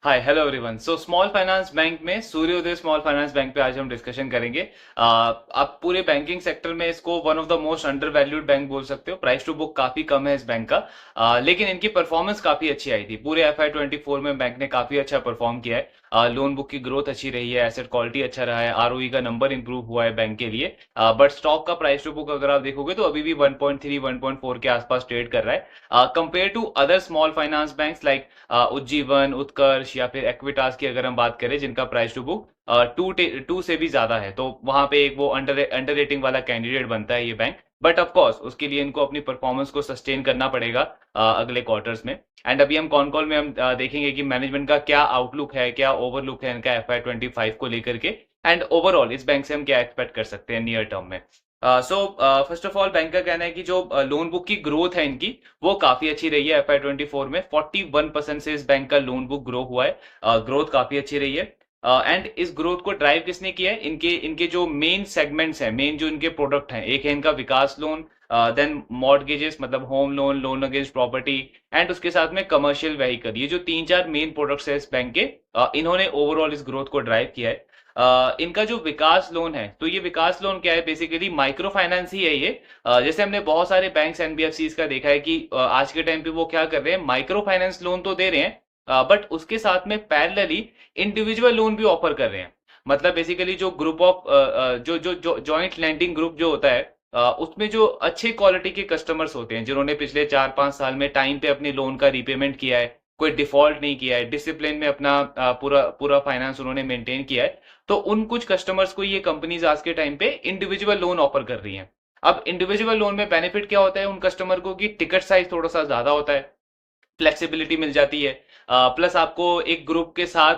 Hi hello everyone. So small finance bank में सूर्योदय small finance bank पे आज हम डिस्कशन करेंगे। आप पूरे बैंकिंग सेक्टर में इसको one of the most under valued bank बोल सकते हो। प्राइस टू बुक काफी कम है इस बैंक का, लेकिन इनकी परफॉर्मेंस काफी अच्छी आई थी। पूरे FY 24 में बैंक ने काफी अच्छा परफॉर्म किया है। लोन बुक की ग्रोथ अच्छी रही है, एसेट क्वालिटी अच्छा रहा है, ROE का नंबर इंप्रूव हुआ है बैंक के लिए। बट स्टॉक का प्राइस टू बुक अगर आप देखोगे तो अभी भी 1.3 1.4 के आसपास ट्रेड कर रहा है compare to other small finance banks like Ujjivan, Utkarsh या फिर एक्विटास की अगर हम बात करें, जिनका प्राइस टू बुक टू से भी ज्यादा है, तो वहां पे एक वो अंडर रेटिंग वाला कैंडिडेट बनता है ये बैंक। बट ऑफ कोर्स उसके लिए इनको अपनी परफॉर्मेंस को सस्टेन करना पड़ेगा अगले क्वार्टर्स में। एंड अभी हम कॉन कॉल में हम देखेंगे कि मैनेजमेंट का क्या आउटलुक है, क्या ओवरलुक है इनका FY 25 को लेकर के। एंड ओवरऑल इस बैंक से हम क्या एक्सपेक्ट कर सकते हैं नियर टर्म में। So first of all bank का कहना है कि जो लोन बुक की ग्रोथ है इनकी, वो काफी अच्छी रही है। FY 24 में 41% से इस बैंक का लोन बुक ग्रो हुआ है। ग्रोथ काफी अच्छी रही है। एंड इस ग्रोथ को ड्राइव किसने किया है? इनके इनके जो मेन सेगमेंट्स हैं, मेन जो इनके प्रोडक्ट हैं, एक है इनका विकास लोन, देन मॉर्गेजेस मतलब home loan, loan against property, and उसके साथ में कमर्शियल व्हीकल। ये जो तीन चार मेन प्रोडक्ट्स है इस बैंक के, इन्होंने ओवरऑल इस ग्रोथ को ड्राइव किया है। इनका जो विकास लोन है, तो ये विकास लोन क्या है? बेसिकली माइक्रो फाइनेंस ही है ये। जैसे हमने बहुत सारे बैंक्स NBFCs का देखा है कि आज के टाइम पे वो क्या कर रहे हैं, माइक्रो फाइनेंस लोन तो दे रहे हैं, बट उसके साथ में पैरेलली इंडिविजुअल लोन भी ऑफर कर रहे हैं। मतलब बेसिकली जो ग्रुप ऑफ जो जो जो जॉइंट लैंडिंग ग्रुप जो होता है, उसमें जो अच्छे क्वालिटी के कस्टमर्स होते हैं, जिन्होंने पिछले 4-5 साल में टाइम पे अपने लोन का रीपेमेंट किया है, कोई डिफॉल्ट नहीं किया है, डिसिप्लिन में अपना पूरा पूरा फाइनेंस उन्होंने मेंटेन किया है, तो उन कुछ कस्टमर्स को ये कंपनीज आज के टाइम पे इंडिविजुअल लोन ऑफर कर रही हैं। अब इंडिविजुअल लोन में बेनिफिट क्या होता है उन कस्टमर को कि टिकट साइज थोड़ा सा ज्यादा होता है, फ्लेक्सिबिलिटी मिल जाती है, प्लस आपको एक ग्रुप के साथ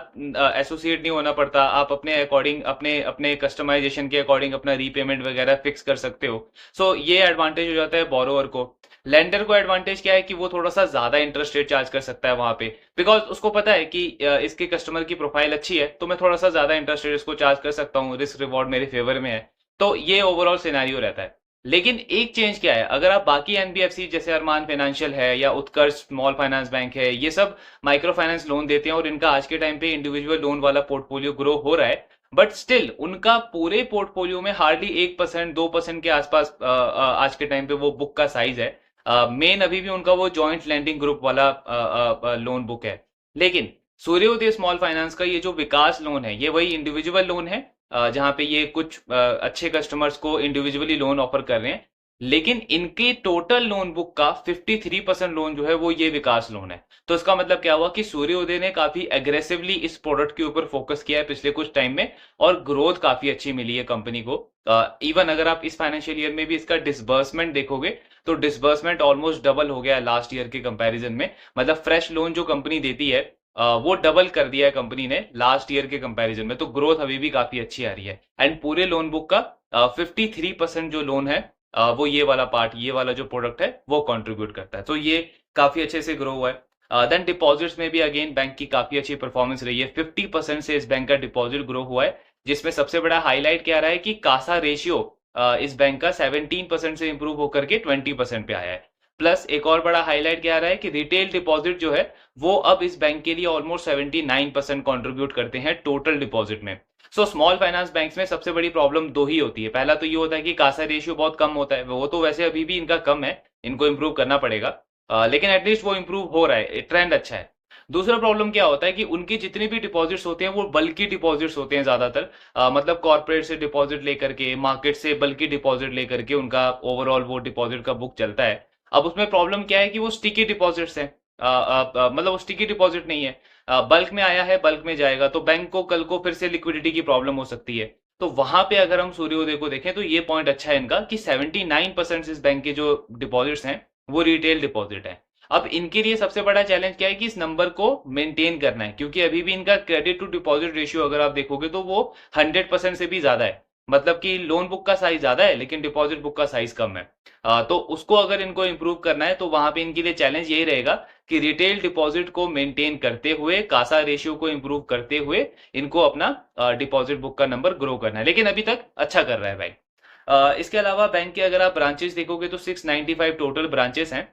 एसोसिएट नहीं होना पड़ता। आप अपने अकॉर्डिंग, अपने अपने कस्टमाइजेशन के अकॉर्डिंग अपना रीपेमेंट वगैरह फिक्स कर सकते हो। सो ये एडवांटेज हो जाता है बोरोवर को। लेंडर को एडवांटेज क्या है कि वो थोड़ा सा ज्यादा इंटरेस्ट रेट चार्ज कर सकता है वहां पे, बिकॉज उसको पता है कि इसके कस्टमर की प्रोफाइल अच्छी है, तो मैं थोड़ा सा ज्यादा इंटरेस्ट रेट इसको चार्ज कर सकता हूँ, रिस्क रिवॉर्ड मेरे फेवर में है। तो ये ओवरऑल सिनेरियो रहता है। लेकिन एक चेंज क्या है, अगर आप बाकी NBFC जैसे अरमान फाइनेंशियल है या उत्कर्ष स्मॉल फाइनेंस बैंक है, ये सब माइक्रो फाइनेंस लोन देते हैं और इनका आज के टाइम पे इंडिविजुअल लोन वाला पोर्टफोलियो ग्रो हो रहा है, बट स्टिल उनका पूरे पोर्टफोलियो में हार्डली 1% 2% के आसपास आज के टाइम पे वो बुक का साइज है। मेन अभी भी उनका वो जॉइंट लैंडिंग ग्रुप वाला लोन बुक है। लेकिन सूर्योदय स्मॉल फाइनेंस का ये जो विकास लोन है, ये वही इंडिविजुअल लोन है, जहां पे ये कुछ अच्छे कस्टमर्स को इंडिविजुअली लोन ऑफर कर रहे हैं। लेकिन इनके टोटल लोन बुक का 53% लोन जो है वो ये विकास लोन है। तो इसका मतलब क्या हुआ कि सूर्योदय ने काफी एग्रेसिवली इस प्रोडक्ट के ऊपर फोकस किया है पिछले कुछ टाइम में, और ग्रोथ काफी अच्छी मिली है कंपनी को। इवन अगर आप इस फाइनेंशियल ईयर में भी इसका डिसबर्समेंट देखोगे, तो डिसबर्समेंट ऑलमोस्ट डबल हो गया लास्ट ईयर के कंपैरिजन में। मतलब फ्रेश लोन जो कंपनी देती है, वो डबल कर दिया है कंपनी ने लास्ट ईयर के कंपैरिजन में। तो ग्रोथ अभी भी काफी अच्छी आ रही है। एंड पूरे लोन बुक का 53% जो लोन है, वो ये वाला पार्ट, ये वाला जो प्रोडक्ट है वो कंट्रीब्यूट करता है। तो ये काफी अच्छे से ग्रो हुआ है। देन डिपॉजिट्स में भी अगेन बैंक की काफी अच्छी परफॉर्मेंस रही है। 50% से इस बैंक का डिपॉजिट ग्रो हुआ है, जिसमें सबसे बड़ा हाईलाइट क्या रहा है कि कासा रेशियो इस बैंक का 17% से इंप्रूव होकर के 20% पे आया है। प्लस एक और बड़ा हाईलाइट क्या रहा है कि रिटेल डिपॉजिट जो है, वो अब इस बैंक के लिए ऑलमोस्ट 79% कंट्रीब्यूट करते हैं टोटल डिपॉजिट में। सो स्मॉल फाइनेंस बैंक्स में सबसे बड़ी प्रॉब्लम दो ही होती है। पहला तो ये होता है कि कासा रेशियो बहुत कम होता है, वो तो वैसे अभी भी इनका कम है, इनको इंप्रूव करना पड़ेगा, लेकिन एटलीस्ट वो इंप्रूव हो रहा है, ट्रेंड अच्छा है। दूसरा प्रॉब्लम क्या होता है कि उनके जितने भी डिपॉजिट्स होते हैं वो बल्कि डिपॉजिट्स होते हैं ज्यादातर, मतलब कॉर्पोरेट से डिपॉजिट लेकर के, मार्केट से बल्कि डिपॉजिट लेकर के उनका ओवरऑल वो डिपॉजिट का बुक चलता है। अब उसमें प्रॉब्लम क्या है कि वो स्टिकी डिपॉजिट्स हैं, मतलब वो स्टिकी डिपॉजिट नहीं है, बल्क में आया है, बल्क में जाएगा, तो बैंक को कल को फिर से लिक्विडिटी की प्रॉब्लम हो सकती है। तो वहां पे अगर हम सूर्योदय को देखें, तो ये पॉइंट अच्छा है इनका कि 79% इस बैंक के जो डिपॉजिट्स हैं वो रिटेल डिपॉजिट है। अब इनके लिए सबसे बड़ा चैलेंज क्या है कि इस नंबर को मेंटेन करना है, क्योंकि अभी भी इनका क्रेडिट टू डिपॉजिट रेशियो अगर आप देखोगे तो वो 100% से भी ज्यादा है। मतलब कि लोन बुक का साइज ज्यादा है लेकिन डिपॉजिट बुक का साइज कम है। तो उसको अगर इनको इंप्रूव करना है, तो वहां पे इनके लिए चैलेंज यही रहेगा कि रिटेल डिपॉजिट को मेंटेन करते हुए, कासा रेशियो को इंप्रूव करते हुए, इनको अपना डिपॉजिट बुक का नंबर ग्रो करना है। लेकिन अभी तक अच्छा कर रहा है बैंक। इसके अलावा बैंक के अगर आप ब्रांचेस देखोगे तो 695 टोटल ब्रांचेस हैं,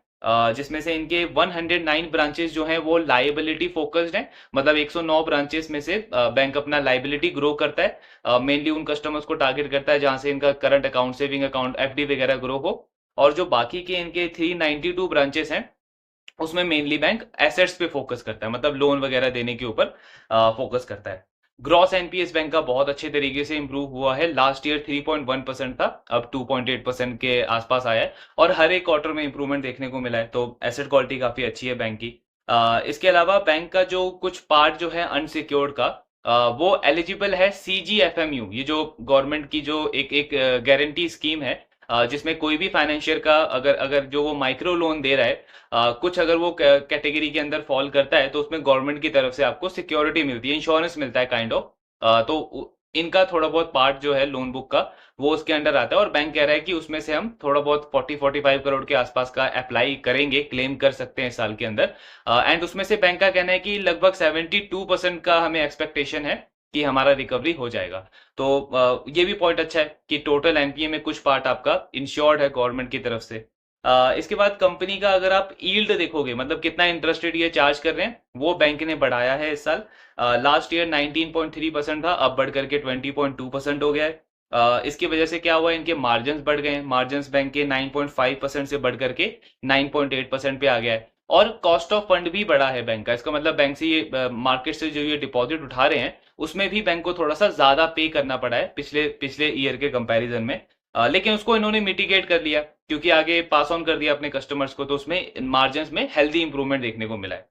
जिसमें से इनके 109 ब्रांचेस जो हैं वो लायबिलिटी फोकस्ड हैं, मतलब 109 ब्रांचेस में से बैंक अपना लायबिलिटी ग्रो करता है, मेनली उन कस्टमर्स को टारगेट करता है जहां से इनका current account, saving account, FD वगैरह ग्रो हो। और जो बाकी के इनके 392 ब्रांचेस हैं उसमें मेनली बैंक एसेट्स पे फोकस करता है, मतलब लोन वगैरह देने के ऊपर फोकस करता है। ग्रॉस एनपीएस बैंक का बहुत अच्छे तरीके से इंप्रूव हुआ है, लास्ट ईयर 3.1% था, अब 2.8% के आसपास आया है और हर एक क्वार्टर में इंप्रूवमेंट देखने को मिला है, तो एसेट क्वालिटी काफी अच्छी है बैंक की। इसके अलावा बैंक का जो कुछ पार्ट जो है अनसिक्योर्ड का, वो एलिजिबल है सीजीएफएमयू, ये जो गवर्नमेंट की जो एक एक गारंटी स्कीम है, जिसमें कोई भी फाइनेंशियर का अगर अगर जो वो माइक्रो लोन दे रहा है, कुछ अगर वो कैटेगरी के अंदर फॉल करता है तो उसमें गवर्नमेंट की तरफ से आपको सिक्योरिटी मिलती है, इंश्योरेंस मिलता है काइंड ऑफ। इनका थोड़ा बहुत पार्ट जो है लोन बुक का वो उसके अंडर आता है और बैंक कह रहा है कि उसमें से हम थोड़ा बहुत 40-45 करोड़ के आसपास का अप्लाई करेंगे, क्लेम कर सकते हैं इस साल के अंदर। एंड उसमें से बैंक का कहना है कि लगभग 72% का हमें एक्सपेक्टेशन है कि हमारा रिकवरी हो जाएगा। तो ये भी पॉइंट अच्छा है कि टोटल एनपीए में कुछ पार्ट आपका इंश्योर्ड है गवर्नमेंट की तरफ से। इसके बाद कंपनी का अगर आप यील्ड देखोगे, मतलब कितना इंटरेस्ट रेट ये चार्ज कर रहे हैं, वो बैंक ने बढ़ाया है इस साल। लास्ट ईयर 19.3% था, अब बढ़ करके 20.2% हो गया है। इसकी वजह से क्या हुआ, इनके मार्जिन बढ़ गए हैं, मार्जिन बैंक के 9.5% से बढ़ करके 9.8% पे आ गया है। और कॉस्ट ऑफ फंड भी बढ़ा है बैंक का, इसका मतलब बैंक से ये मार्केट से जो ये डिपॉजिट उठा रहे हैं उसमें भी बैंक को थोड़ा सा ज्यादा पे करना पड़ा है पिछले पिछले ईयर के कंपैरिजन में। लेकिन उसको इन्होंने मिटिगेट कर लिया क्योंकि आगे पास ऑन कर दिया अपने कस्टमर्स को, तो उसमें मार्जिन में हेल्दी इंप्रूवमेंट देखने को मिला है।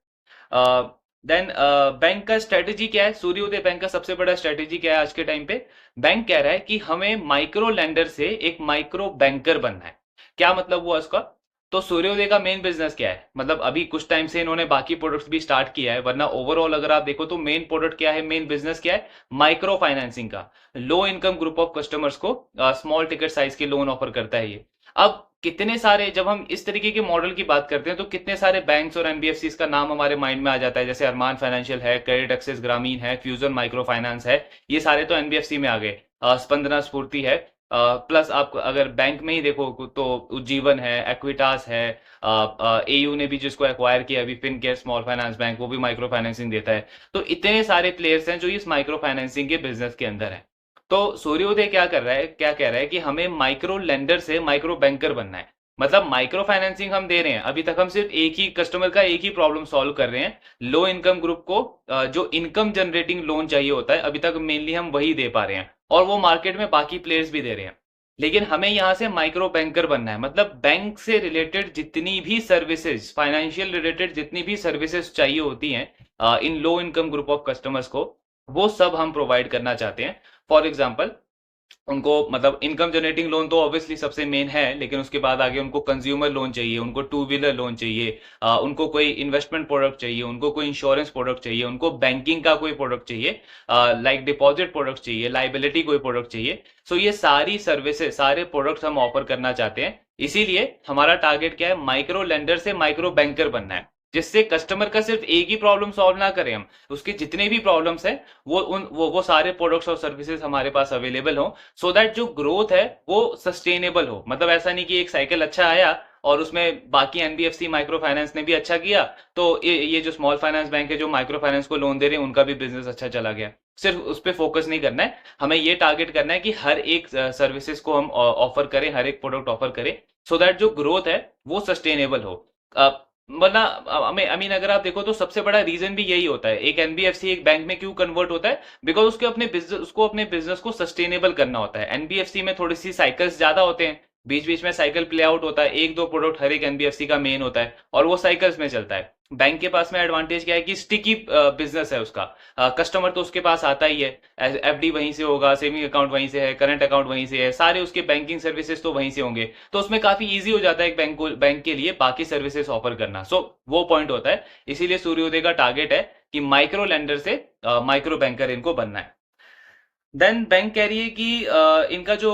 देन बैंक का स्ट्रेटेजी क्या है, सूर्योदय बैंक का सबसे बड़ा स्ट्रेटेजी क्या है आज के टाइम पे? बैंक कह रहा है कि हमें माइक्रो लेंडर से एक माइक्रो बैंकर बनना है। क्या मतलब हुआ उसका? तो सूर्योदय का मेन बिजनेस क्या है, मतलब अभी कुछ टाइम से इन्होंने बाकी प्रोडक्ट्स भी स्टार्ट किया है, वरना ओवरऑल अगर आप देखो तो मेन प्रोडक्ट क्या है, मेन बिजनेस क्या है? माइक्रो फाइनेंसिंग का। लो इनकम ग्रुप ऑफ कस्टमर्स को स्मॉल टिकट साइज के लोन ऑफर करता है ये। अब कितने सारे, जब हम इस तरीके के मॉडल की बात करते हैं तो कितने सारे बैंक्स और एनबीएफसी का नाम हमारे माइंड में आ जाता है, जैसे अरमान फाइनेंशियल है, क्रेडिट एक्सेस ग्रामीण है, फ्यूजन माइक्रो फाइनेंस है, ये सारे तो एनबीएफसी में आ गए। स्पंदना स्फूर्ति है, प्लस आप अगर बैंक में ही देखो तो उज्जीवन है, एक्विटास है, एयू ने भी जिसको एक्वायर किया अभी, फिनकेयर स्मॉल फाइनेंस बैंक, वो भी माइक्रो फाइनेंसिंग देता है। तो इतने सारे प्लेयर्स हैं जो इस माइक्रो फाइनेंसिंग के बिजनेस के अंदर है। तो सूर्योदय क्या कर रहा है, क्या कह रहा है कि हमें माइक्रो लेंडर से माइक्रो बैंकर बनना है। मतलब माइक्रो फाइनेंसिंग हम दे रहे हैं, अभी तक हम सिर्फ एक ही कस्टमर का एक ही प्रॉब्लम सॉल्व कर रहे हैं, लो इनकम ग्रुप को जो इनकम जनरेटिंग लोन चाहिए होता है, अभी तक मेनली हम वही दे पा रहे हैं और वो मार्केट में बाकी प्लेयर्स भी दे रहे हैं। लेकिन हमें यहां से माइक्रो बैंकर बनना है, मतलब बैंक से रिलेटेड जितनी भी सर्विसेज, फाइनेंशियल रिलेटेड जितनी भी सर्विसेज चाहिए होती हैं in low income group of customers को, वो सब हम प्रोवाइड करना चाहते हैं। फॉर एग्जाम्पल उनको, मतलब इनकम जनरेटिंग लोन तो ऑब्वियसली सबसे मेन है, लेकिन उसके बाद आगे उनको कंज्यूमर लोन चाहिए, उनको टू व्हीलर लोन चाहिए, उनको कोई इन्वेस्टमेंट प्रोडक्ट चाहिए, उनको कोई इंश्योरेंस प्रोडक्ट चाहिए, उनको बैंकिंग का कोई प्रोडक्ट चाहिए, लाइक डिपॉजिट प्रोडक्ट चाहिए, लाइबिलिटी कोई प्रोडक्ट चाहिए। सो ये सारी सर्विसेज, सारे प्रोडक्ट्स हम ऑफर करना चाहते हैं। इसीलिए हमारा टारगेट क्या है, माइक्रो लेंडर से माइक्रो बैंकर बनना है, जिससे कस्टमर का सिर्फ एक ही प्रॉब्लम सॉल्व ना करें हम, उसके जितने भी प्रॉब्लम्स हैं वो सारे प्रोडक्ट्स और सर्विसेज हमारे पास अवेलेबल हो, सो दैट जो ग्रोथ है वो सस्टेनेबल हो। मतलब ऐसा नहीं कि एक साइकिल अच्छा आया और उसमें बाकी एनबीएफसी माइक्रो फाइनेंस ने भी अच्छा किया, तो ये जो स्मॉल फाइनेंस बैंक है जो माइक्रो फाइनेंस को लोन दे रहे हैं उनका भी बिजनेस अच्छा चला गया। सिर्फ उस पर फोकस नहीं करना है, हमें ये टारगेट करना है कि हर एक सर्विसेज को हम ऑफर करें, हर एक प्रोडक्ट ऑफर करें, सो दैट जो ग्रोथ है वो सस्टेनेबल हो। वरना आई मीन अगर आप देखो तो सबसे बड़ा रीजन भी यही होता है, एक एनबीएफसी एक बैंक में क्यों कन्वर्ट होता है, बिकॉज उसको अपने बिजनेस को सस्टेनेबल करना होता है। एनबीएफसी में थोड़ी सी साइकिल्स ज्यादा होते हैं, बीच बीच में साइकिल प्ले आउट होता है, एक दो प्रोडक्ट हर एक एनबीएफसी का मेन होता है और वो साइकिल्स में चलता है। बैंक के पास में एडवांटेज क्या है कि स्टिकी बिजनेस है उसका, कस्टमर तो उसके पास आता ही है, एफडी वहीं से होगा, सेविंग अकाउंट वहीं से है, करंट अकाउंट वहीं से है, सारे उसके बैंकिंग सर्विसेज तो वहीं से होंगे, तो उसमें काफी इजी हो जाता है एक बैंक के लिए बाकी सर्विसेज ऑफर करना। सो वो पॉइंट होता है, इसीलिए सूर्योदय का टारगेट है कि माइक्रो लेंडर से माइक्रो बैंकर इनको बनना है। देन बैंक कह रही है कि इनका जो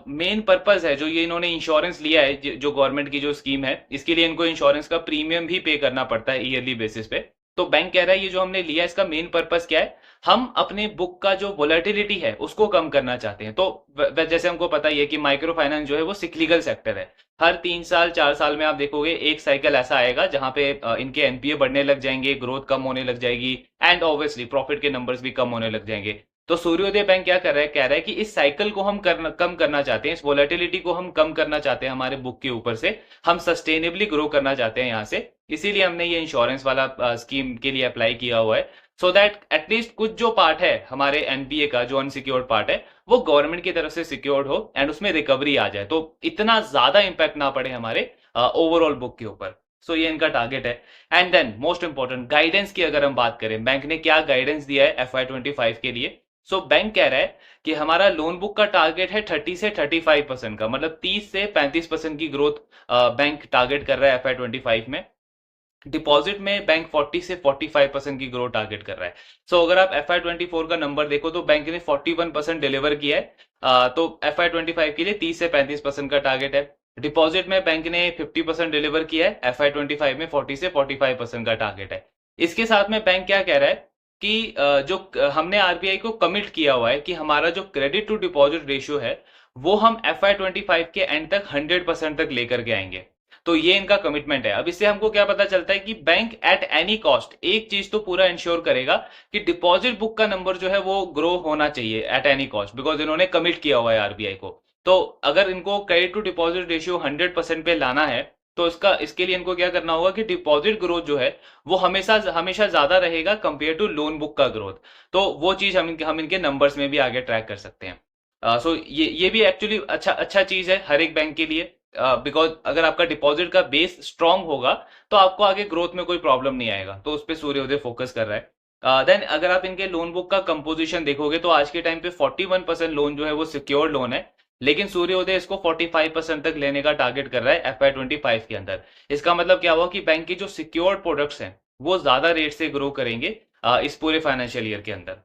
मेन पर्पस है, जो ये इन्होंने इंश्योरेंस लिया है, जो गवर्नमेंट की जो स्कीम है, इसके लिए इनको इंश्योरेंस का प्रीमियम भी पे करना पड़ता है ईयरली बेसिस पे। तो बैंक कह रहा है ये जो हमने लिया इसका मेन पर्पस क्या है, हम अपने बुक का जो वोलेटिलिटी है उसको कम करना चाहते हैं। तो जैसे हमको पता ही है कि माइक्रो फाइनेंस जो है वो सिक्लिकल सेक्टर है। हर 3 साल 4 साल में आप देखोगे एक साइकिल ऐसा आएगा जहां पे इनके एनपीए बढ़ने लग जाएंगे, ग्रोथ कम होने लग जाएगी, एंड ऑब्वियसली प्रॉफिट के नंबर्स भी कम होने लग जाएंगे। तो सूर्योदय बैंक क्या कर रहा है, कह रहा है कि इस साइकिल को हम कम करना चाहते हैं, इस वोलेटिलिटी को हम कम करना चाहते हैं हमारे बुक के ऊपर से, हम सस्टेनेबली ग्रो करना चाहते हैं यहाँ से। इसीलिए हमने ये इंश्योरेंस वाला स्कीम के लिए अप्लाई किया हुआ है, सो दैट एटलीस्ट कुछ जो पार्ट है हमारे एनपीए का, जो अनसिक्योर्ड पार्ट है, वो गवर्नमेंट की तरफ से सिक्योर्ड हो एंड उसमें रिकवरी आ जाए, तो इतना ज्यादा इंपैक्ट ना पड़े हमारे ओवरऑल बुक के ऊपर। सो ये इनका टारगेट है। And then most important guidance की अगर हम बात करें, बैंक ने क्या गाइडेंस दिया है FY25 के लिए। सो बैंक कह रहा है कि हमारा लोन बुक का टारगेट है 30 से 35% का, मतलब 30 से 35% की ग्रोथ बैंक टारगेट कर रहा है FY25 में। डिपॉजिट में बैंक 40 से 45% की ग्रोथ टारगेट कर रहा है। सो अगर आप FY24 का नंबर देखो तो बैंक ने 41% डिलीवर किया है, तो FY25 के लिए 30 से 35% का टारगेट है। डिपॉजिट में बैंक ने 50% डिलीवर किया है, FY25 में 40 से 45% का टारगेट है। इसके साथ में बैंक क्या कह रहा है कि हमने आरबीआई को कमिट किया हुआ है कि हमारा जो क्रेडिट टू डिपॉजिट रेशियो है वो हम FY25 के एंड तक 100% तक लेकर के आएंगे। तो ये इनका कमिटमेंट है। अब इससे हमको क्या पता चलता है कि बैंक एट एनी कॉस्ट एक चीज तो पूरा इंश्योर करेगा कि डिपॉजिट बुक का नंबर जो है वो ग्रो होना चाहिए एट एनी कॉस्ट, बिकॉज इन्होंने कमिट किया हुआ है आरबीआई को। तो अगर इनको क्रेडिट टू डिपॉजिट रेशियो 100% पे लाना है तो इसके लिए इनको क्या करना होगा कि डिपॉजिट ग्रोथ जो है वो हमेशा हमेशा ज्यादा रहेगा कंपेयर टू लोन बुक का ग्रोथ। तो वो चीज हम इनके नंबर्स में भी आगे ट्रैक कर सकते हैं। सो ये भी एक्चुअली अच्छा चीज है हर एक बैंक के लिए, बिकॉज अगर आपका डिपॉजिट का बेस स्ट्रांग होगा तो आपको आगे ग्रोथ में कोई प्रॉब्लम नहीं आएगा। तो उस पर सूर्योदय फोकस कर रहा है। देन अगर आप इनके लोन बुक का कंपोजिशन देखोगे तो आज के टाइम पे 41% लोन जो है वो सिक्योर्ड लोन है, लेकिन सूर्योदय इसको 45% तक लेने का टारगेट कर रहा है FY25 के अंदर। इसका मतलब क्या हुआ कि बैंक की जो सिक्योर्ड प्रोडक्ट्स हैं वो ज्यादा रेट से ग्रो करेंगे इस पूरे फाइनेंशियल ईयर के अंदर।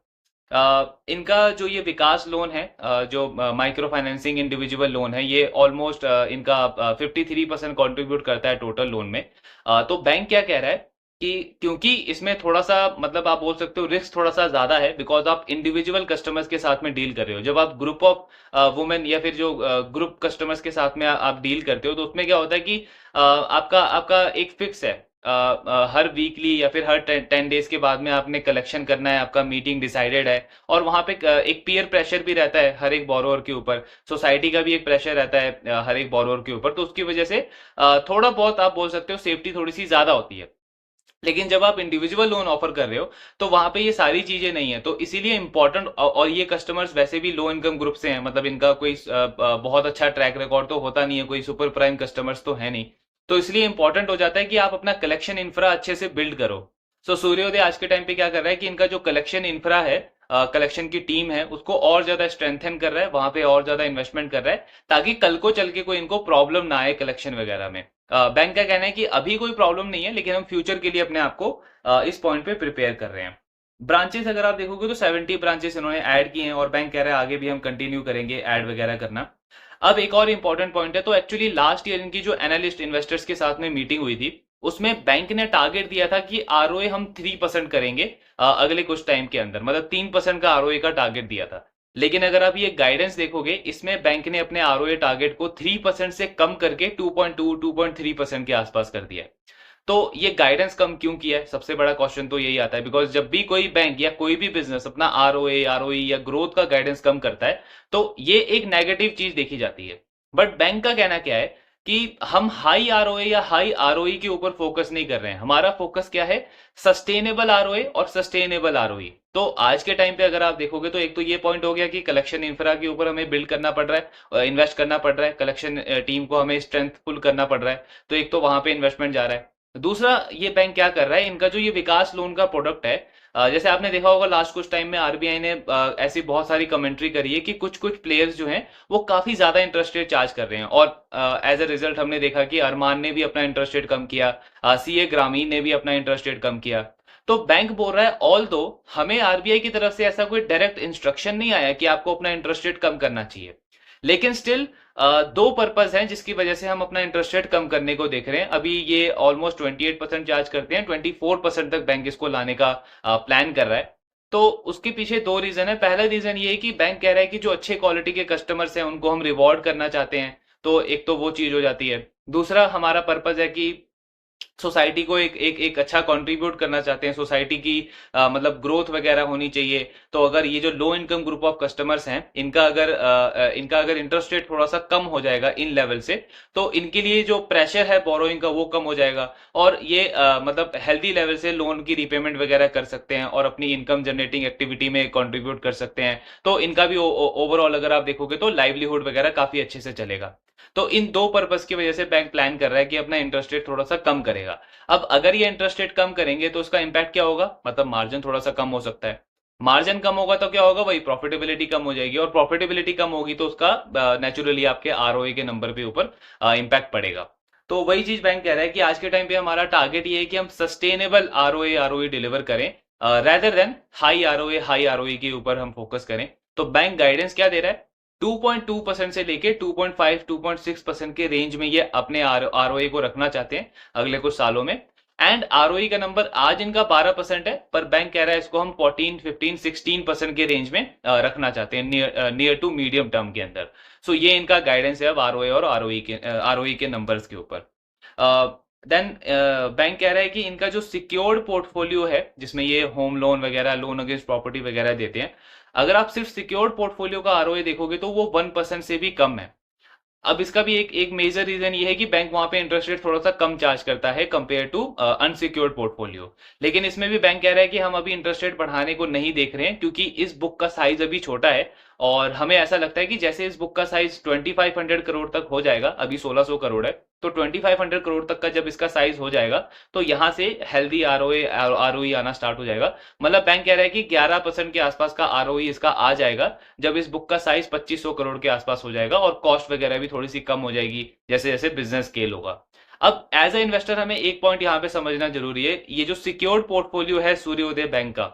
इनका जो ये विकास लोन है, जो माइक्रो फाइनेंसिंग इंडिविजुअल लोन है, ये ऑलमोस्ट इनका 53% कॉन्ट्रीब्यूट करता है टोटल लोन में। तो बैंक क्या कह रहा है कि क्योंकि इसमें थोड़ा सा मतलब आप बोल सकते हो रिस्क थोड़ा सा ज्यादा है, बिकॉज आप इंडिविजुअल कस्टमर्स के साथ में डील कर रहे हो। जब आप ग्रुप ऑफ वुमेन या फिर जो ग्रुप कस्टमर्स के साथ में आप डील करते हो तो उसमें क्या होता है कि आपका आपका एक फिक्स है, हर वीकली या फिर हर 10 डेज के बाद में आपने कलेक्शन करना है, आपका मीटिंग डिसाइडेड है। और वहां पे एक पीयर प्रेशर भी रहता है हर एक बोरोवर के ऊपर, सोसाइटी का भी एक प्रेशर रहता है हर एक बोरोवर के ऊपर। तो उसकी वजह से थोड़ा बहुत आप बोल सकते हो सेफ्टी थोड़ी सी ज्यादा होती है। लेकिन जब आप इंडिविजुअल लोन ऑफर कर रहे हो तो वहां पे ये सारी चीजें नहीं है, तो इसीलिए इंपॉर्टेंट। और ये कस्टमर्स वैसे भी लो इनकम ग्रुप से हैं, मतलब इनका कोई बहुत अच्छा ट्रैक रिकॉर्ड तो होता नहीं है, कोई सुपर प्राइम कस्टमर्स तो है नहीं। तो इसलिए इंपॉर्टेंट हो जाता है कि आप अपना कलेक्शन इंफ्रा अच्छे से बिल्ड करो। सो सूर्योदय आज के टाइम पे क्या कर रहा है कि इनका जो कलेक्शन इंफ्रा है, कलेक्शन की टीम है, उसको और ज्यादा स्ट्रेंथन कर रहा है, वहां पे और ज्यादा इन्वेस्टमेंट कर रहा है, ताकि कल को चल के कोई इनको प्रॉब्लम ना आए कलेक्शन वगैरह में। बैंक का कहना है कि अभी कोई प्रॉब्लम नहीं है, लेकिन हम फ्यूचर के लिए अपने आप को इस पॉइंट पे प्रिपेयर कर रहे हैं। ब्रांचेस अगर आप देखोगे तो 70 ब्रांचेस इन्होंने ऐड किए हैं, और बैंक कह रहा है आगे भी हम कंटिन्यू करेंगे ऐड वगैरह करना। अब एक और इंपॉर्टेंट पॉइंट है, तो एक्चुअली लास्ट ईयर इनकी जो एनालिस्ट इन्वेस्टर्स के साथ में मीटिंग हुई थी उसमें बैंक ने टारगेट दिया था कि आरओए हम 3% करेंगे अगले कुछ टाइम के अंदर, मतलब 3% का आरओए का टारगेट दिया था। लेकिन अगर आप ये गाइडेंस देखोगे इसमें बैंक ने अपने आरओए टारगेट को 3% से कम करके 2.3% के आसपास कर दिया है। तो ये गाइडेंस कम क्यों किया है, सबसे बड़ा क्वेश्चन तो यही आता है। बिकॉज जब भी कोई बैंक या कोई भी बिजनेस अपना आरओई या ग्रोथ का गाइडेंस कम करता है तो ये एक नेगेटिव चीज देखी जाती है। बट बैंक का कहना क्या है कि हम हाई आरओए या हाई आरओई के ऊपर फोकस नहीं कर रहे हैं, हमारा फोकस क्या है, सस्टेनेबल आरओए और सस्टेनेबल आरओई। तो आज के टाइम पे अगर आप देखोगे तो एक तो ये पॉइंट हो गया कि कलेक्शन इंफ्रा के ऊपर हमें बिल्ड करना पड़ रहा है, इन्वेस्ट करना पड़ रहा है, कलेक्शन टीम को हमें स्ट्रेंथफुल करना पड़ रहा है, तो एक तो वहां पे इन्वेस्टमेंट जा रहा है। दूसरा, ये बैंक क्या कर रहा है, इनका जो ये विकास लोन का प्रोडक्ट है, जैसे आपने देखा होगा लास्ट कुछ टाइम में आरबीआई ने ऐसी बहुत सारी कमेंट्री करी है कि कुछ कुछ प्लेयर्स जो हैं वो काफी ज्यादा इंटरेस्ट रेट चार्ज कर रहे हैं, और एज अ रिजल्ट हमने देखा कि अरमान ने भी अपना इंटरेस्ट रेट कम किया, सीए ग्रामीण ने भी अपना इंटरेस्ट रेट कम किया। तो बैंक बोल रहा है ऑल दो हमें आरबीआई की तरफ से ऐसा कोई डायरेक्ट इंस्ट्रक्शन नहीं आया कि आपको अपना इंटरेस्ट रेट कम करना चाहिए, लेकिन स्टिल दो पर्पस हैं जिसकी वजह से हम अपना इंटरेस्ट रेट कम करने को देख रहे हैं। अभी ये ऑलमोस्ट 28% चार्ज करते हैं, 24% तक बैंक इसको लाने का प्लान कर रहा है। तो उसके पीछे दो रीजन है। पहला रीजन ये है कि बैंक कह रहा है कि जो अच्छे क्वालिटी के कस्टमर्स हैं उनको हम रिवॉर्ड करना चाहते हैं, तो एक तो वो चीज हो जाती है। दूसरा हमारा पर्पज है कि सोसाइटी को एक एक एक अच्छा कंट्रीब्यूट करना चाहते हैं, सोसाइटी की मतलब ग्रोथ वगैरह होनी चाहिए। तो अगर ये जो लो इनकम ग्रुप ऑफ कस्टमर्स हैं इनका अगर इंटरेस्ट रेट थोड़ा सा कम हो जाएगा इन लेवल से, तो इनके लिए जो प्रेशर है बोरोइंग का वो कम हो जाएगा, और ये मतलब हेल्दी लेवल से लोन की रिपेमेंट वगैरह कर सकते हैं और अपनी इनकम जनरेटिंग एक्टिविटी में कंट्रीब्यूट कर सकते हैं। तो इनका भी ओवरऑल अगर आप देखोगे तो लाइवलीहुड वगैरह काफी अच्छे से चलेगा। तो इन दो पर्पस की वजह से बैंक प्लान कर रहा है कि अपना इंटरेस्ट रेट थोड़ा सा कम करेगा। अब अगर ये इंटरेस्ट रेट कम करेंगे तो उसका इंपैक्ट क्या होगा, मतलब मार्जिन थोड़ा सा कम हो सकता है। मार्जिन कम होगा तो क्या होगा, वही प्रॉफिटेबिलिटी कम हो जाएगी, और प्रॉफिटेबिलिटी कम होगी तो उसका नेचुरली आपके आरओए के नंबर के ऊपर इंपैक्ट पड़ेगा। तो वही चीज बैंक कह रहा है कि आज के टाइम पे हमारा टारगेट ये है कि हम सस्टेनेबल आरओए डिलीवर करें, रेदर देन हाई आरओए के ऊपर हम फोकस करें। तो बैंक गाइडेंस क्या दे रहा है, 2.2% से लेके 2.5 2.6% के रेंज में ये अपने आरओए को रखना चाहते हैं अगले कुछ सालों में। एंड आरओई का नंबर आज इनका 12% है, पर बैंक कह रहा है इसको हम 14 15 16% के रेंज में रखना चाहते हैं नियर टू मीडियम टर्म के अंदर। सो ये इनका गाइडेंस है अब आरओए और आरओई के नंबर्स के ऊपर। देन बैंक कह रहा है कि इनका जो सिक्योर्ड पोर्टफोलियो है जिसमें ये होम लोन वगैरह, लोन अगेंस्ट प्रॉपर्टी वगैरह देते हैं, अगर आप सिर्फ सिक्योर्ड पोर्टफोलियो का आरओए देखोगे तो वो 1% से भी कम है। अब इसका भी एक एक मेजर रीजन ये है कि बैंक वहां पे इंटरेस्ट रेट थोड़ा सा कम चार्ज करता है कंपेयर टू अनसिक्योर्ड पोर्टफोलियो। लेकिन इसमें भी बैंक कह रहा है कि हम अभी इंटरेस्ट रेट बढ़ाने को नहीं देख रहे हैं, क्योंकि इस बुक का साइज अभी छोटा है, और हमें ऐसा लगता है कि जैसे इस बुक का साइज 2500 करोड़ तक हो जाएगा, अभी 1600 करोड़ है, तो 2500 करोड़ तक का जब इसका साइज हो जाएगा तो यहां से हेल्दी आरओई आना स्टार्ट हो जाएगा। मतलब बैंक कह रहा है कि 11% के आसपास का आरओई इसका आ जाएगा जब इस बुक का साइज 2500 करोड़ के आसपास हो जाएगा, और कॉस्ट वगैरह भी थोड़ी सी कम हो जाएगी जैसे जैसे बिजनेस स्केल होगा। अब एज ए इन्वेस्टर हमें एक पॉइंट यहां पे समझना जरूरी है, ये जो सिक्योर्ड पोर्टफोलियो है सूर्योदय बैंक का,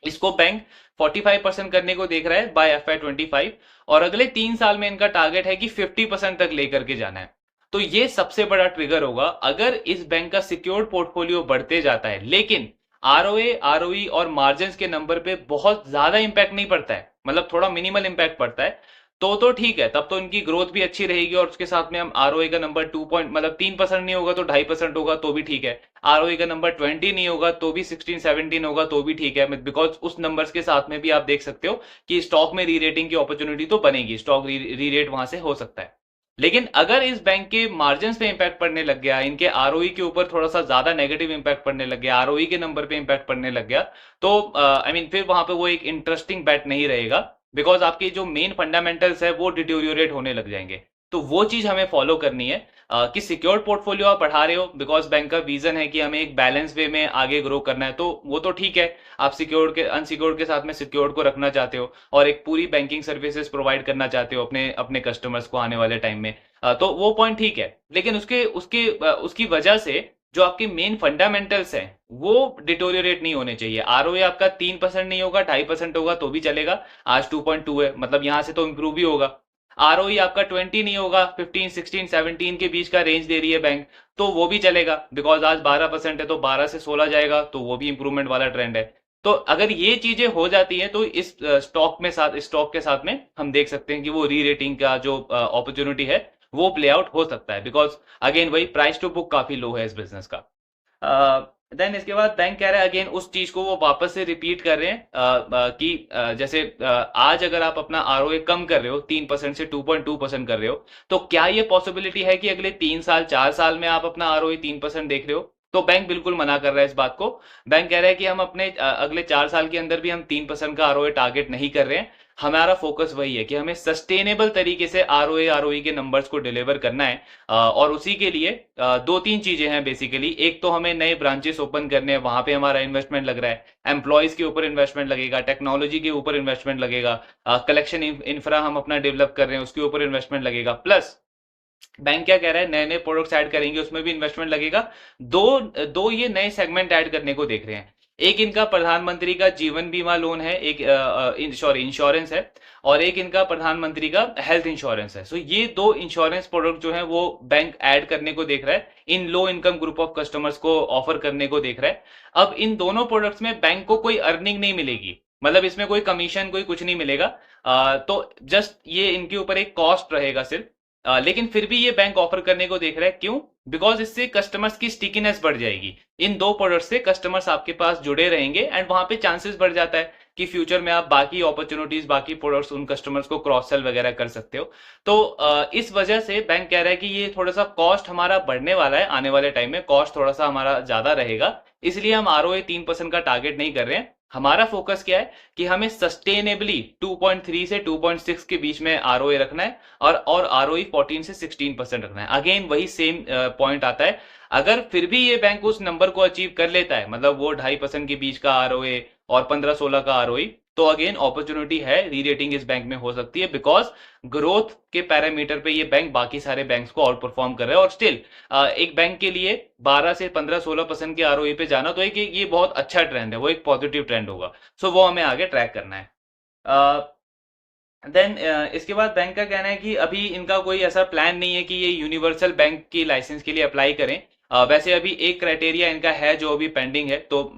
इसको बैंक 45% करने को देख रहा है बाय FY25, और अगले 3 साल में इनका टारगेट है कि 50% तक लेकर के जाना है। तो ये सबसे बड़ा ट्रिगर होगा अगर इस बैंक का सिक्योर्ड पोर्टफोलियो बढ़ते जाता है, लेकिन आरओए आरओई और मार्जिन के नंबर पे बहुत ज्यादा इंपैक्ट नहीं पड़ता है, मतलब थोड़ा मिनिमल इंपैक्ट पड़ता है, तो ठीक है, तब तो इनकी ग्रोथ भी अच्छी रहेगी, और उसके साथ में हम आरओए का नंबर 2 पॉइंट मतलब 3% नहीं होगा तो 2.5% होगा तो भी ठीक है, आरओई का नंबर 20 नहीं होगा तो भी 16-17 होगा तो भी ठीक है, बिकॉज उस नंबर्स के साथ में भी आप देख सकते हो कि स्टॉक में री रेटिंग की अपॉर्चुनिटी तो बनेगी, स्टॉक री रेट वहां से हो सकता है। लेकिन अगर इस बैंक के मार्जिन पे इंपैक्ट पड़ने लग गया, इनके आरओई के ऊपर थोड़ा सा ज्यादा नेगेटिव इंपैक्ट पड़ने लग गया, आरओई के नंबर पे इंपैक्ट पड़ने लग गया, तो आई मीन फिर वहां पे वो एक इंटरेस्टिंग बैट नहीं रहेगा, बिकॉज आपके जो मेन फंडामेंटल्स है वो डिटोरियोरेट होने लग जाएंगे। तो वो चीज हमें फॉलो करनी है कि सिक्योर्ड पोर्टफोलियो आप बढ़ा रहे हो बिकॉज बैंक का विजन है कि हमें एक बैलेंस वे में आगे ग्रो करना है, तो वो तो ठीक है, आप सिक्योर्ड के अनसिक्योर्ड के साथ में सिक्योर्ड को रखना चाहते हो और एक पूरी बैंकिंग सर्विसेज प्रोवाइड करना चाहते हो अपने अपने कस्टमर्स को आने वाले टाइम में, तो वो पॉइंट ठीक है। लेकिन उसके उसके उसकी वजह से जो आपके मेन फंडामेंटल्स हैं वो डिटोरियोरेट नहीं होने चाहिए। आरओए आपका 3% नहीं होगा, 2.5% होगा तो भी चलेगा, आज 2.2 है, मतलब यहां से तो इंप्रूव भी होगा। आरओई आपका 20 नहीं होगा, 15 16 17 के बीच का रेंज दे रही है बैंक, तो वो भी चलेगा, बिकॉज आज 12% है तो 12 से 16 जाएगा, तो वो भी इंप्रूवमेंट वाला ट्रेंड है। तो अगर ये चीजें हो जाती हैं तो इस स्टॉक के साथ में हम देख सकते हैं कि वो री रेटिंग का जो अपॉर्चुनिटी है वो प्ले आउट हो सकता है, बिकॉज अगेन वही प्राइस टू बुक काफी लो है इस बिजनेस का। देन इसके बाद बैंक कह रहा है अगेन उस चीज को वो वापस से रिपीट कर रहे हैं कि जैसे आज अगर आप अपना आरओए कम कर रहे हो 3% से 2.2% कर रहे हो, तो क्या ये पॉसिबिलिटी है कि अगले 3 साल 4 साल में आप अपना आरओए 3% देख रहे हो? तो बैंक बिल्कुल मना कर रहा है इस बात को। बैंक कह रहा है कि हम अपने अगले 4 साल के अंदर भी हम 3% का आरओए टारगेट नहीं कर रहे हैं, हमारा फोकस वही है कि हमें सस्टेनेबल तरीके से आरओई के नंबर्स को डिलीवर करना है, और उसी के लिए 2-3 चीजें हैं बेसिकली। एक तो हमें नए ब्रांचेस ओपन करने हैं, वहां पे हमारा इन्वेस्टमेंट लग रहा है, एम्प्लॉयज के ऊपर इन्वेस्टमेंट लगेगा, टेक्नोलॉजी के ऊपर इन्वेस्टमेंट लगेगा, कलेक्शन इंफ्रा हम अपना डेवलप कर रहे हैं उसके ऊपर इन्वेस्टमेंट लगेगा, प्लस बैंक क्या कह रहा है नए नए प्रोडक्ट्स ऐड करेंगे उसमें भी इन्वेस्टमेंट लगेगा। दो दो ये नए सेगमेंट ऐड करने को देख रहे हैं। एक इनका प्रधानमंत्री का जीवन बीमा लोन है, एक इंश्योरेंस है, और एक इनका प्रधानमंत्री का हेल्थ इंश्योरेंस है। सो ये दो इंश्योरेंस प्रोडक्ट जो है वो बैंक ऐड करने को देख रहा है, in low income group of customers को ऑफर करने को देख रहा है। अब इन दोनों प्रोडक्ट्स में बैंक को कोई अर्निंग नहीं मिलेगी, मतलब इसमें कोई कमीशन कोई कुछ नहीं मिलेगा। तो जस्ट ये इनके ऊपर एक कॉस्ट रहेगा सिर्फ। लेकिन फिर भी ये बैंक ऑफर करने को देख रहा है, क्यों? बिकॉज इससे कस्टमर्स की स्टिकीनेस बढ़ जाएगी। इन दो प्रोडक्ट से कस्टमर्स आपके पास जुड़े रहेंगे एंड वहां पे चांसेस बढ़ जाता है कि फ्यूचर में आप बाकी अपॉर्चुनिटीज, बाकी प्रोडक्ट्स उन कस्टमर्स को क्रॉस सेल वगैरह कर सकते हो। तो इस वजह से बैंक कह रहा है कि ये थोड़ा सा कॉस्ट हमारा बढ़ने वाला है, आने वाले टाइम में कॉस्ट थोड़ा सा हमारा ज्यादा रहेगा, इसलिए हम आरओए 3% का टारगेट नहीं कर रहे हैं। हमारा फोकस क्या है कि हमें सस्टेनेबली 2.3 से 2.6 के बीच में आरओए रखना है, और आरओई 14 से 16% रखना है। अगेन वही सेम पॉइंट आता है, अगर फिर भी ये बैंक उस नंबर को अचीव कर लेता है, मतलब वो 2.5% के बीच का आरओए और 15-16 का आरओई, तो अगेन अपॉर्चुनिटी है, री रेटिंग इस बैंक में हो सकती है, बिकॉज ग्रोथ के पैरामीटर पे ये बैंक बाकी सारे बैंक्स को आउट परफॉर्म कर रहा है। और स्टिल एक बैंक के लिए 12 से 15-16% के आरओई पे जाना, तो एक ये बहुत अच्छा ट्रेंड है, वो एक पॉजिटिव ट्रेंड होगा। सो वो हमें आगे ट्रैक करना है। देन इसके बाद बैंक का कहना है कि अभी इनका कोई ऐसा प्लान नहीं है कि ये यूनिवर्सल बैंक की लाइसेंस के लिए अप्लाई करें। वैसे अभी एक क्राइटेरिया इनका है जो अभी पेंडिंग है, तो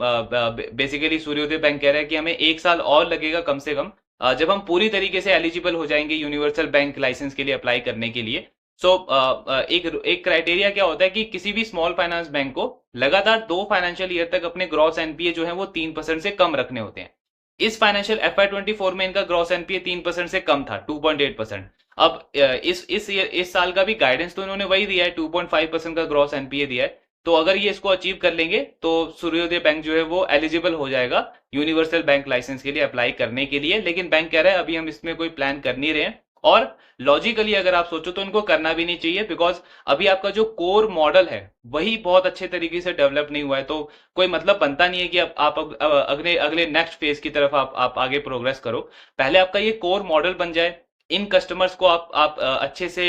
बेसिकली सूर्योदय बैंक कह रहा है कि हमें 1 साल और लगेगा कम से कम, जब हम पूरी तरीके से एलिजिबल हो जाएंगे यूनिवर्सल बैंक लाइसेंस के लिए अप्लाई करने के लिए। सो एक क्राइटेरिया क्या होता है कि किसी भी स्मॉल फाइनेंस बैंक को लगातार 2 फाइनेंशियल ईयर तक अपने ग्रॉस एनपीए जो है वो 3% से कम रखने होते हैं। इस फाइनेंशियल FY24 में इनका ग्रॉस एनपीए 3% से कम था, 2.8%। अब इस साल का भी गाइडेंस तो इन्होंने वही दिया है, 2.5% का ग्रॉस एनपीए दिया है। तो अगर ये इसको अचीव कर लेंगे तो सूर्योदय बैंक जो है वो एलिजिबल हो जाएगा यूनिवर्सल बैंक लाइसेंस के लिए अप्लाई करने के लिए। लेकिन बैंक कह रहा है अभी हम इसमें कोई प्लान कर नहीं रहे हैं, और लॉजिकली अगर आप सोचो तो इनको करना भी नहीं चाहिए, बिकॉज अभी आपका जो कोर मॉडल है वही बहुत अच्छे तरीके से डेवलप नहीं हुआ है, तो कोई मतलब बनता नहीं है कि आप अगले अगले नेक्स्ट फेज की तरफ आप आगे प्रोग्रेस करो। पहले आपका ये कोर मॉडल बन जाए, इन कस्टमर्स को आप अच्छे से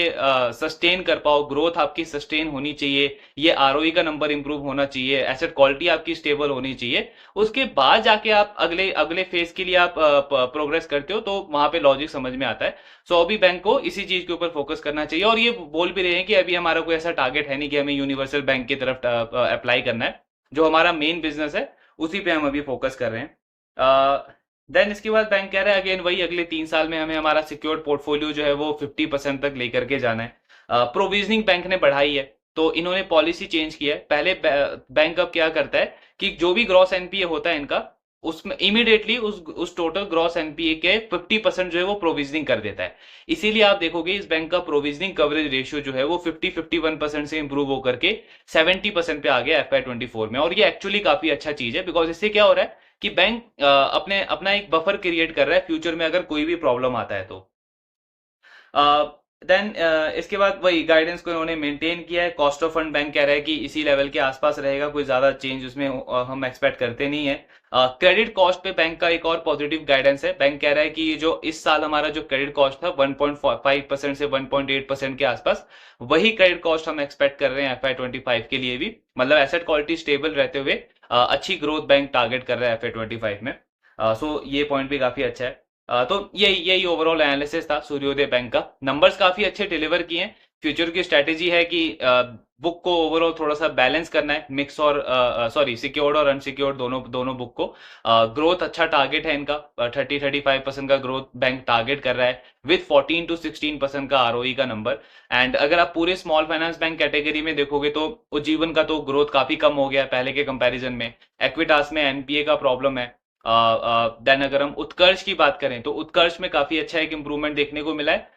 सस्टेन कर पाओ, ग्रोथ आपकी सस्टेन होनी चाहिए, ये आरओई का नंबर इंप्रूव होना चाहिए, एसेट क्वालिटी आपकी स्टेबल होनी चाहिए। उसके बाद जाके आप अगले अगले फेज के लिए आप प्रोग्रेस करते हो, तो वहां पे लॉजिक समझ में आता है। सो अभी बैंक को इसी चीज के ऊपर फोकस करना चाहिए, और ये बोल भी रहे हैं कि अभी हमारा कोई ऐसा टारगेट है नहीं कि हमें यूनिवर्सल बैंक की तरफ अप्लाई करना है। जो हमारा मेन बिजनेस है उसी पे हम अभी फोकस कर रहे हैं। देन इसके बाद बैंक कह रहा है अगेन वही, अगले 3 साल में हमें हमारा सिक्योर्ड पोर्टफोलियो जो है वो 50% तक लेकर के जाना है। प्रोविजनिंग बैंक ने बढ़ाई है, तो इन्होंने पॉलिसी चेंज किया है। पहले बैंक अब क्या करता है कि जो भी ग्रॉस एनपीए होता है इनका, उसमें इमीडिएटली उस टोटल ग्रॉस एनपीए के 50% जो है वो प्रोविजनिंग कर देता है। इसीलिए आप देखोगे इस बैंक का प्रोविजनिंग कवरेज रेशियो जो है वो 51% से इंप्रूव होकर के 70% पे आ गया FY24 में। और ये एक्चुअली काफी अच्छा चीज है, बिकॉज इससे क्या हो रहा है कि बैंक अपना एक बफर क्रिएट कर रहा है फ्यूचर में अगर कोई भी प्रॉब्लम आता है तो। देन इसके बाद वही गाइडेंस को इन्होंने मेंटेन किया है। कॉस्ट ऑफ फंड बैंक कह रहा है कि इसी लेवल के आसपास रहेगा, कोई ज्यादा चेंज उसमें हम एक्सपेक्ट करते नहीं है। क्रेडिट कॉस्ट पे बैंक का एक और पॉजिटिव गाइडेंस है। बैंक कह रहा है कि जो इस साल हमारा जो क्रेडिट कॉस्ट था 1.5% से 1.8% के आसपास, वही क्रेडिट कॉस्ट हम एक्सपेक्ट कर रहे हैं FY25 के लिए भी। मतलब एसेट क्वालिटी स्टेबल रहते हुए अच्छी ग्रोथ बैंक टारगेट कर रहा है FY25 में। सो ये पॉइंट भी काफी अच्छा है। तो यही ओवरऑल एनालिसिस था सूर्योदय बैंक का। नंबर्स काफी अच्छे डिलीवर किए हैं। फ्यूचर की स्ट्रेटेजी है कि बुक को ओवरऑल थोड़ा सा बैलेंस करना है, मिक्स और सिक्योर्ड और अनसिक्योर्ड दोनों बुक को। ग्रोथ अच्छा टारगेट है इनका, 30-35% का ग्रोथ बैंक टारगेट कर रहा है, विथ 14 to 16% का आरओई का नंबर। एंड अगर आप पूरे स्मॉल फाइनेंस बैंक कैटेगरी में देखोगे तो उज्जीवन का तो ग्रोथ काफी कम हो गया पहले के कंपैरिजन में। एक्विटास में एनपीए का प्रॉब्लम है। देन अगर हम उत्कर्ष की बात करें तो उत्कर्ष में काफी अच्छा एक इंप्रूवमेंट देखने को मिला है।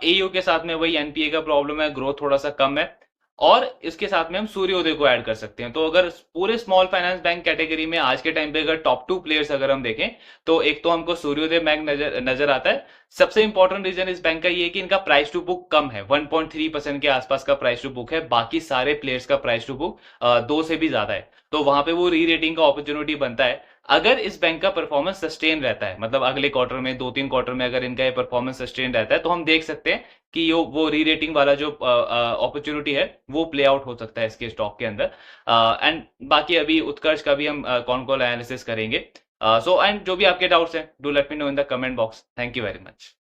एयू के साथ में वही एनपीए का प्रॉब्लम है, ग्रोथ थोड़ा सा कम है, और इसके साथ में हम सूर्योदय को ऐड कर सकते हैं। तो अगर पूरे स्मॉल फाइनेंस बैंक कैटेगरी में आज के टाइम पे अगर टॉप 2 प्लेयर्स अगर हम देखें तो एक तो हमको सूर्योदय बैंक नजर आता है। सबसे इंपॉर्टेंट रीजन इस बैंक का ये है कि इनका प्राइस टू बुक कम है, 1.3% के आसपास का प्राइस टू बुक है। बाकी सारे प्लेयर्स का प्राइस टू बुक 2 से भी ज्यादा है, तो वहां पे वो री रेटिंग का अपॉर्चुनिटी बनता है। अगर इस बैंक का परफॉर्मेंस सस्टेन रहता है, मतलब अगले क्वार्टर में 2-3 क्वार्टर में अगर इनका ये परफॉर्मेंस सस्टेन रहता है, तो हम देख सकते हैं कि यो वो री-रेटिंग वाला जो अपॉर्चुनिटी है, वो प्ले आउट हो सकता है इसके स्टॉक के अंदर। एंड बाकी अभी उत्कर्ष का भी हम कॉन कॉल एनालिसिस करेंगे। सो एंड जो भी आपके डाउट्स हैं, do let me know in the comment box. Thank you very much.